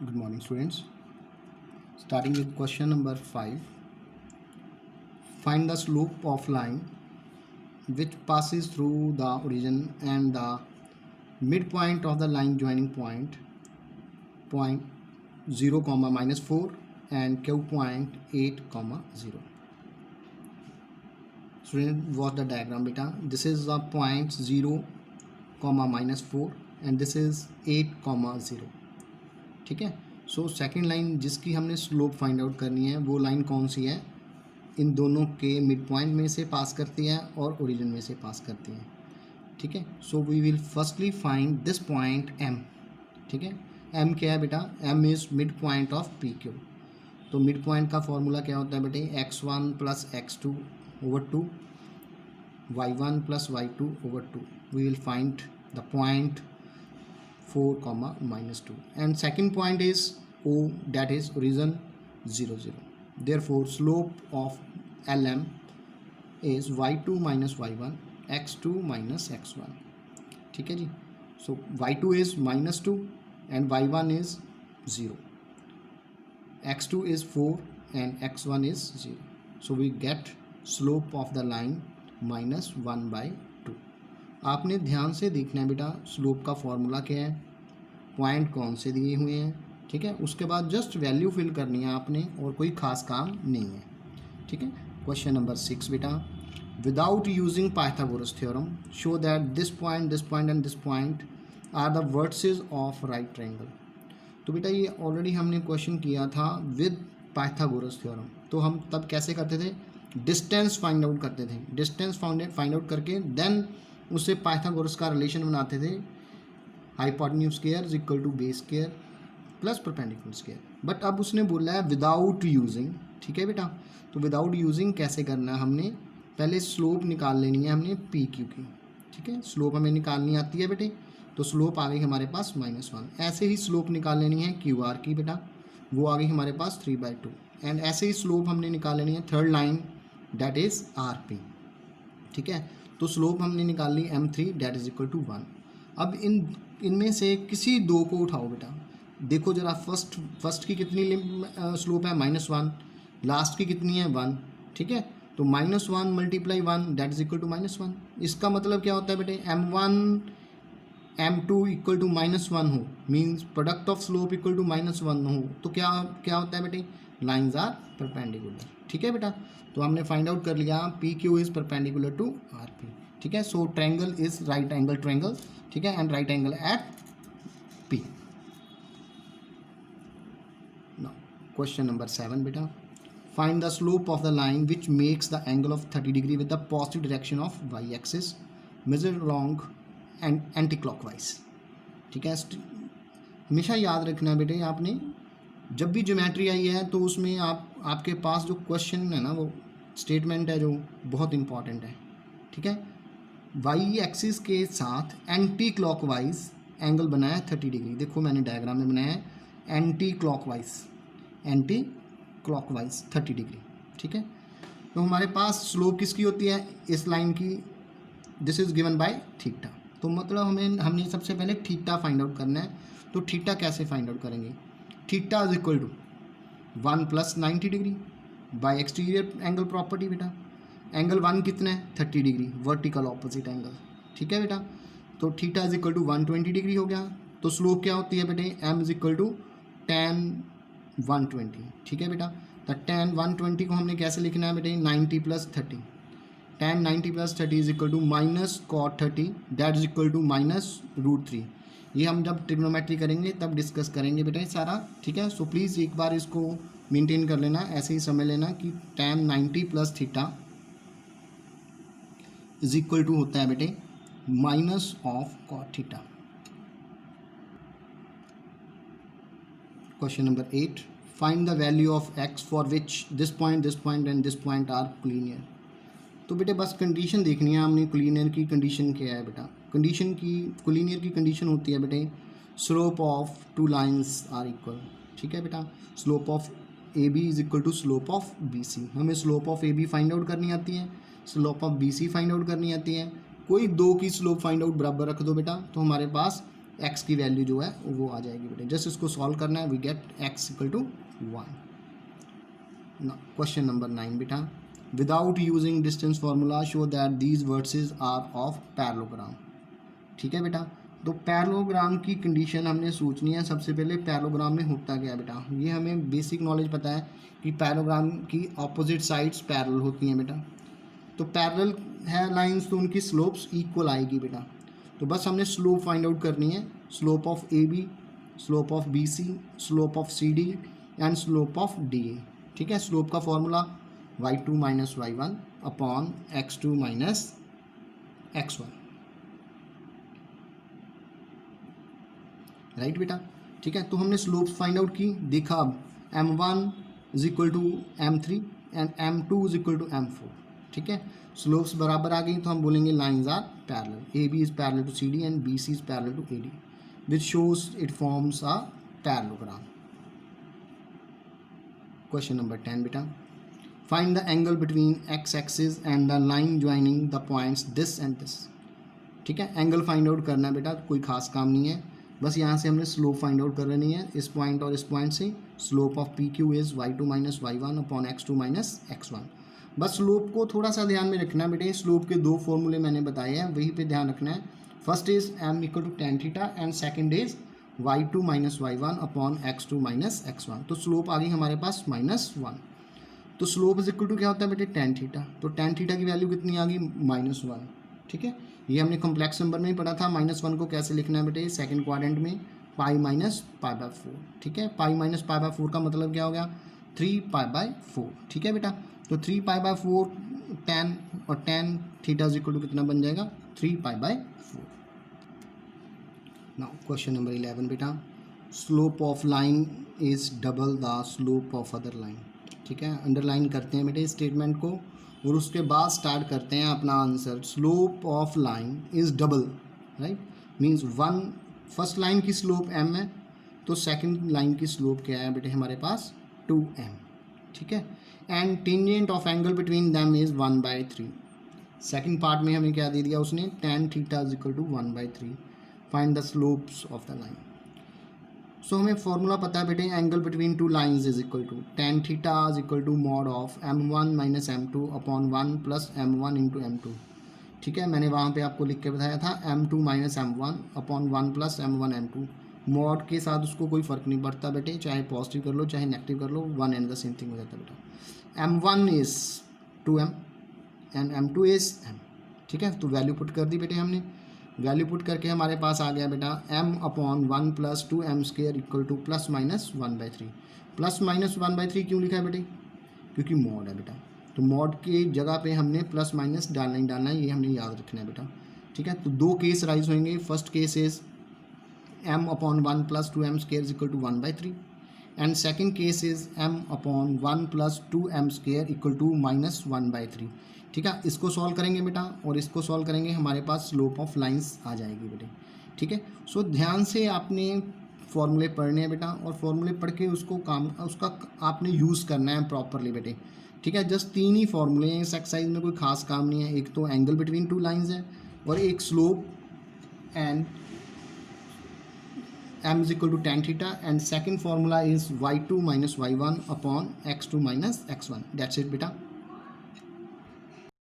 Good morning, students. Starting with question number 5. Find the slope of line which passes through the origin and the midpoint of the line joining point 0, -4 and Q point 8, 0. Student, watch the diagram beta. This is the point 0, -4 and this is 8, 0. ठीक है. So second line जिसकी हमने slope find out करनी है वो line कौन सी है, इन दोनों के मिड पॉइंट में से पास करती है और ओरिजिन में से पास करती है. ठीक है. So we will firstly find this point M. ठीक है. एम क्या है बेटा? M is midpoint of P Q. तो मिड पॉइंट का फॉर्मूला क्या होता है बेटे? x1 plus x2 over 2, y1 plus y2 over 2. We will find the point 4, -2 and second point is O, that is origin 0, 0. Therefore slope of LM is y2 minus y1 x2 minus x1. ठीक है जी. So y2 is -2 and y1 is 0, x2 is 4 and x1 is 0. So we get slope of the line -1/2. आपने ध्यान से देखना है बेटा slope का formula क्या है, पॉइंट कौन से दिए हुए हैं. ठीक है. उसके बाद जस्ट वैल्यू फिल करनी है आपने और कोई खास काम नहीं है. ठीक है. क्वेश्चन नंबर 6 बेटा. Without using Pythagoras theorem show that this point and this point are the vertices of right triangle. तो बेटा ये ऑलरेडी हमने क्वेश्चन किया था विद पाइथागोरस थ्योरम. तो हम तब कैसे करते थे? डिस्टेंस फाइंड आउट करते थे. डिस्टेंस फाइंड आउट करके देन उससे पाइथागोरस का रिलेशन बनाते थे. Hypotenuse square is equal to base square plus perpendicular square. But अब उसने बोला है विदाउट यूजिंग. ठीक है बेटा. तो विदाउट यूजिंग कैसे करना है? हमने पहले स्लोप निकाल लेनी है हमने पी क्यू की. ठीक है. स्लोप हमें निकालनी आती है बेटे. तो स्लोप आ गई हमारे पास -1. ऐसे ही स्लोप निकाल लेनी है क्यू आर की बेटा, वो आ गई हमारे पास 3/2. एंड ऐसे ही स्लोप हमने निकाल लेनी है third line that is R P. ठीक है. तो स्लोप हमने निकाल ली m3 that is equal to 1. अब इनमें से किसी दो को उठाओ बेटा. देखो जरा फर्स्ट की कितनी स्लोप है? -1. लास्ट की कितनी है? 1. ठीक है. तो -1 multiply 1 that is equal to -1. इसका मतलब क्या होता है बेटे? m1 m2 इक्वल टू -1 हो, means product of slope equal to -1 हो, तो क्या होता है बेटे? Lines are perpendicular. ठीक है बेटा. तो हमने फाइंड आउट कर लिया P Q is perpendicular to R P. ठीक है. So triangle is right angle triangle. ठीक है. And right angle at P. Now question number 7 बेटा. Find the slope of the line which makes the angle of 30 degree with the positive direction of y axis measure long and anti clockwise. ठीक है. हमेशा याद रखना है बेटे आपने जब भी ज्योमेट्री आई है तो उसमें आपके पास जो क्वेश्चन है ना, वो स्टेटमेंट है जो बहुत इंपॉर्टेंट है. ठीक है. वाई एक्सिस के साथ एंटी क्लॉकवाइज एंगल बनाया 30 डिग्री. देखो मैंने डायग्राम में बनाया है एंटी क्लॉकवाइज 30 डिग्री. ठीक है. तो हमारे पास स्लोप किसकी होती है इस लाइन की? This is given by theta. तो मतलब हमने सबसे पहले थीटा फाइंड आउट करना है. तो थीटा कैसे फाइंड आउट करेंगे? Theta is equal to 1 + 90 degree by exterior angle property बेटा. एंगल 1 कितना है? 30 डिग्री, वर्टिकल ऑपोजिट एंगल. ठीक है बेटा. तो theta is equal to 120 degree हो गया. तो स्लोप क्या होती है बेटे? m is equal to tan 120. ठीक है बेटा. तो tan 120 को हमने कैसे लिखना है बेटे? 90 + 30. tan 90 + 30 is equal to -cot 30 that is equal to -√3. ये हम जब ट्रिग्नोमेट्री करेंगे तब डिस्कस करेंगे बेटा सारा. ठीक है. सो प्लीज़ एक बार इसको मेंटेन कर लेना, ऐसे ही समझ लेना कि tan 90 + theta is equal to होता है बेटे -cot theta. Question number 8. Find the value of x for which this point and this point are collinear. तो बेटे बस कंडीशन देखनी है हमने. कोलिनियर की कंडीशन क्या है बेटा? कोलिनियर की कंडीशन होती है बेटे slope of two lines are equal. ठीक है बेटा. Slope of A B is equal to slope of B C. हमें slope of A B find out करनी आती है, slope of B C find out करनी आती है. कोई दो की स्लोप फाइंड आउट बराबर रख दो बेटा, तो हमारे पास एक्स की वैल्यू जो है वो आ जाएगी बेटे। जस्ट इसको सॉल्व करना है, we get x equal to 1। Question number 9 बेटा, without using distance formula show that these vertices are of parallelogram. ठीक है बेटा, तो पैरेललोग्राम की कंडीशन हमने सोचनी है। सबसे पहले पैरेललोग्राम में होता क्या है बेटा, ये हमें बेसिक नॉलेज पता है कि पैरेललोग्राम की ऑपोजिट साइड्स पैरेलल होती हैं बेटा। तो पैरेलल है लाइंस तो उनकी स्लोप्स इक्वल आएगी बेटा। तो बस हमने स्लोप फाइंड आउट करनी है, slope of A B, slope of B C, slope of C D and slope of D A. ठीक है, स्लोप का formula y2 minus y1 upon x2 minus x1, right बेटा। ठीक है, तो हमने स्लोप फाइंड आउट की, देखा अब m1 is equal to m3 and m2 is equal to m4। ठीक है, स्लोप्स बराबर आ गई तो हम बोलेंगे lines are parallel, A B is parallel to C D and B C is parallel to A D which shows it forms a parallelogram. Question number 10 बेटा, find the angle between x axis and the line joining the points this and this. ठीक है, angle find out करना है बेटा, कोई खास काम नहीं है, बस यहाँ से हमने स्लोप फाइंड आउट कर लेनी है, इस पॉइंट और इस पॉइंट से। Slope of P Q is y2 minus y1 upon x2 minus x1। बस स्लोप को थोड़ा सा ध्यान में रखना है बेटे, स्लोप के दो फॉर्मूले मैंने बताए हैं, वहीं पे ध्यान रखना है। First is m equal to tan theta and second is y2 minus y1 upon x2 minus x1। तो स्लोप आ गई हमारे पास -1। तो स्लोप इज इक्वल टू क्या होता है बेटे, टेन थीटा। तो टेन थीटा की वैल्यू कितनी आ गई, -1। ठीक है, ये हमने कॉम्प्लेक्स नंबर में ही पढ़ा था। -1 को कैसे लिखना है बेटे, सेकंड क्वाड्रेंट में पाई माइनस पाई बाय 4। ठीक है, पाई माइनस पाई बाय 4 का मतलब क्या हो गया, 3 पाई बाय 4। ठीक है बेटा, तो 3 पाई बाय 4 10 और tan theta is equal to कितना बन जाएगा, 3 pi by 4। Now question number 11 बेटा, slope of line is double the slope of other line. ठीक है, अंडरलाइन करते हैं बेटे स्टेटमेंट को और उसके बाद स्टार्ट करते हैं अपना answer. Slope of line is double, right, means 1 first line की स्लोप m है, तो सेकंड लाइन की स्लोप क्या है बेटे हमारे पास 2m। ठीक है, and tangent of angle between them is 1/3। Second part में हमें क्या दे दिया उसने, tan theta is equal to 1/3। Find the slopes of the line. So हमें फॉर्मूला पता है बेटे, angle between two lines is equal to tan theta is equal to mod of m1 minus m2 upon 1 plus m1 into m2। ठीक है, मैंने वहाँ पे आपको लिख के बताया था m2 minus m1 upon 1 plus m1 m2। Mod के साथ उसको कोई फ़र्क नहीं पड़ता बेटे, चाहे पॉजिटिव कर लो चाहे नेगेटिव कर लो, one and the same thing हो जाता है बेटा। m1 is 2m and m2 is m। ठीक है, तो वैल्यू पुट कर दी बेटे हमने, वैल्यू पुट करके हमारे पास आ गया बेटा m upon 1 plus 2m square equal two plus minus 1/3। Plus minus 1/3 क्यों लिखा है बेटे, क्योंकि मॉड है बेटा, तो मॉड की जगह पे हमने प्लस माइनस डालना है, ये हमने याद रखना है बेटा। ठीक है, तो दो केस राइज होंगे। First case is m upon 1 plus 2m square equal to 1/3 and second case is m upon 1 plus 2m square equal to minus 1/3। ठीक है, इसको सॉल्व करेंगे बेटा और इसको सॉल्व करेंगे, हमारे पास स्लोप ऑफ लाइंस आ जाएगी बेटे। ठीक है, सो ध्यान से आपने फॉर्मूले पढ़ने हैं बेटा, और फॉर्मूले पढ़ के उसका आपने यूज़ करना है प्रॉपरली बेटे। ठीक है, जस्ट 3 ही फॉर्मूले हैं इस एक्सरसाइज में, कोई खास काम नहीं है। एक तो एंगल बिटवीन टू लाइंस है और एक slope and m is equal to tan theta and second formula is y2 minus y1 upon x2 minus x1। That's it बेटा।